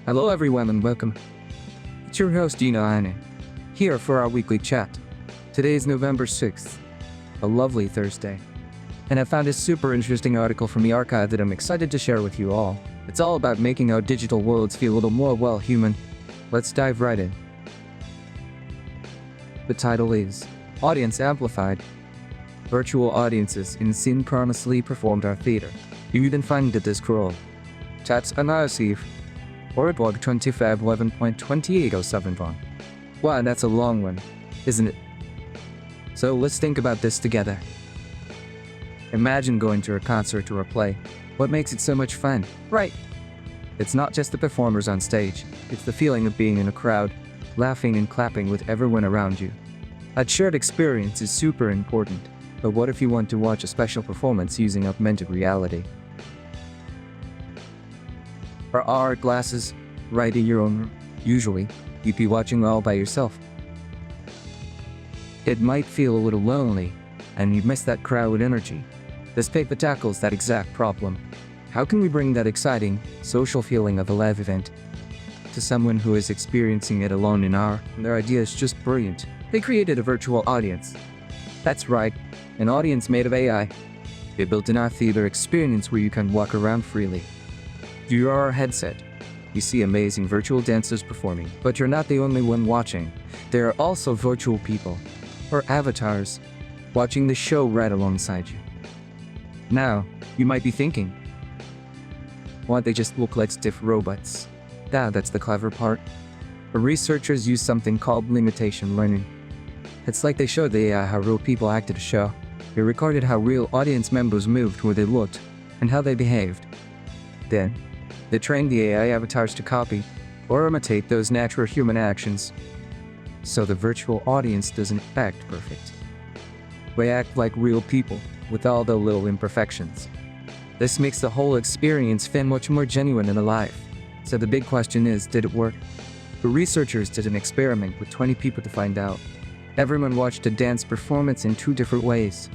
Hello everyone and welcome. It's your host ichino-ani, here for our weekly chat. Today is November 6th, a lovely Thursday. And I found a super interesting article from the archive that I'm excited to share with you all. It's all about making our digital worlds feel a little more, well, human. Let's dive right in. The title is Audience Amplified. Virtual audiences synchronously performed our theater. You can find it as scroll. That's Immersive. Or blog 2511.2807. Wow, that's a long one, isn't it? So let's think about this together. Imagine going to a concert or a play. What makes it so much fun? Right. It's not just the performers on stage, it's the feeling of being in a crowd, laughing and clapping with everyone around you. That shared experience is super important, but what if you want to watch a special performance using augmented reality? For AR glasses, right in your own room. Usually, you'd be watching all by yourself. It might feel a little lonely, and you'd miss that crowd energy. This paper tackles that exact problem. How can we bring that exciting, social feeling of a live event to someone who is experiencing it alone in AR? Their idea is just brilliant. They created a virtual audience. That's right, an audience made of AI. They built an AR theater experience where you can walk around freely. Through your AR headset, you see amazing virtual dancers performing, but you're not the only one watching. There are also virtual people, or avatars, watching the show right alongside you. Now, you might be thinking, why they just look like stiff robots? That's the clever part. The researchers use something called imitation learning. It's like they showed the AI how real people acted a show. They recorded how real audience members moved, where they looked, and how they behaved. Then, they trained the AI avatars to copy or imitate those natural human actions. So the virtual audience doesn't act perfect. They act like real people, with all the little imperfections. This makes the whole experience feel much more genuine and alive. So the big question is, did it work? The researchers did an experiment with 20 people to find out. Everyone watched a dance performance in two different ways.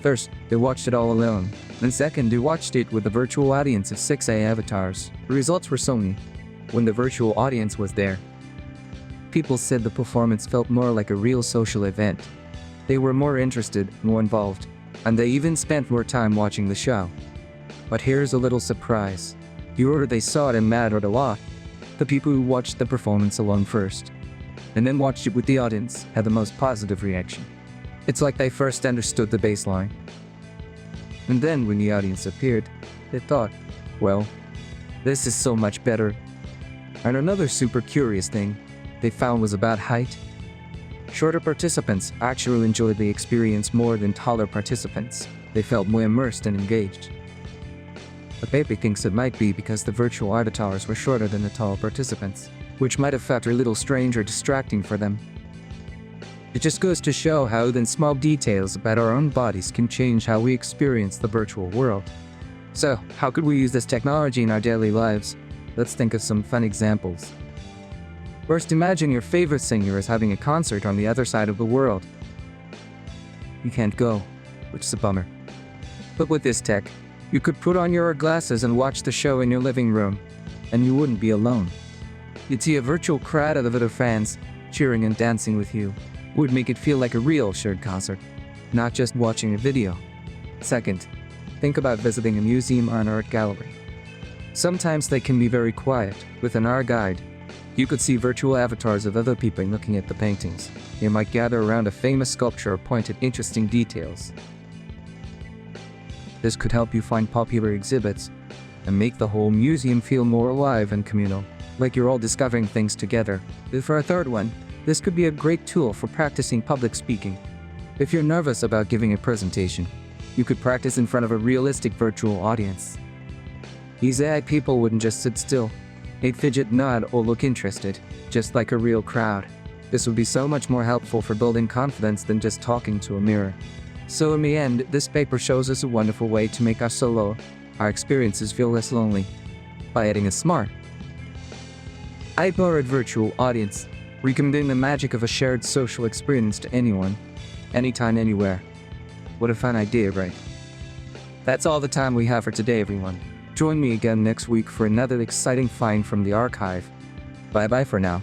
First, they watched it all alone. Then second, they watched it with a virtual audience of 6 AI avatars. The results were so neat. When the virtual audience was there, people said the performance felt more like a real social event. They were more interested, more involved, and they even spent more time watching the show. But here's a little surprise. The order they saw it in mattered a lot. The people who watched the performance alone first, and then watched it with the audience, had the most positive reaction. It's like they first understood the baseline. And then when the audience appeared, they thought, well, this is so much better. And another super curious thing they found was about height. Shorter participants actually enjoyed the experience more than taller participants. They felt more immersed and engaged. The paper thinks it might be because the virtual avatars were shorter than the tall participants, which might have felt a little strange or distracting for them. It just goes to show how even small details about our own bodies can change how we experience the virtual world. So, how could we use this technology in our daily lives? Let's think of some fun examples. First, imagine your favorite singer is having a concert on the other side of the world. You can't go, which is a bummer. But with this tech, you could put on your glasses and watch the show in your living room, and you wouldn't be alone. You'd see a virtual crowd of other fans cheering and dancing with you. Would make it feel like a real shared concert, not just watching a video. Second, think about visiting a museum or an art gallery. Sometimes they can be very quiet. With an art guide, you could see virtual avatars of other people looking at the paintings. They might gather around a famous sculpture or point at interesting details. This could help you find popular exhibits and make the whole museum feel more alive and communal, like you're all discovering things together. For a third one, this could be a great tool for practicing public speaking. If you're nervous about giving a presentation, you could practice in front of a realistic virtual audience. These AI people wouldn't just sit still. They'd fidget, nod, or look interested, just like a real crowd. This would be so much more helpful for building confidence than just talking to a mirror. So in the end, this paper shows us a wonderful way to make our experiences feel less lonely, by adding a smart, AI-powered virtual audience. We can bring the magic of a shared social experience to anyone, anytime, anywhere. What a fun idea, right? That's all the time we have for today, everyone. Join me again next week for another exciting find from the archive. Bye bye for now.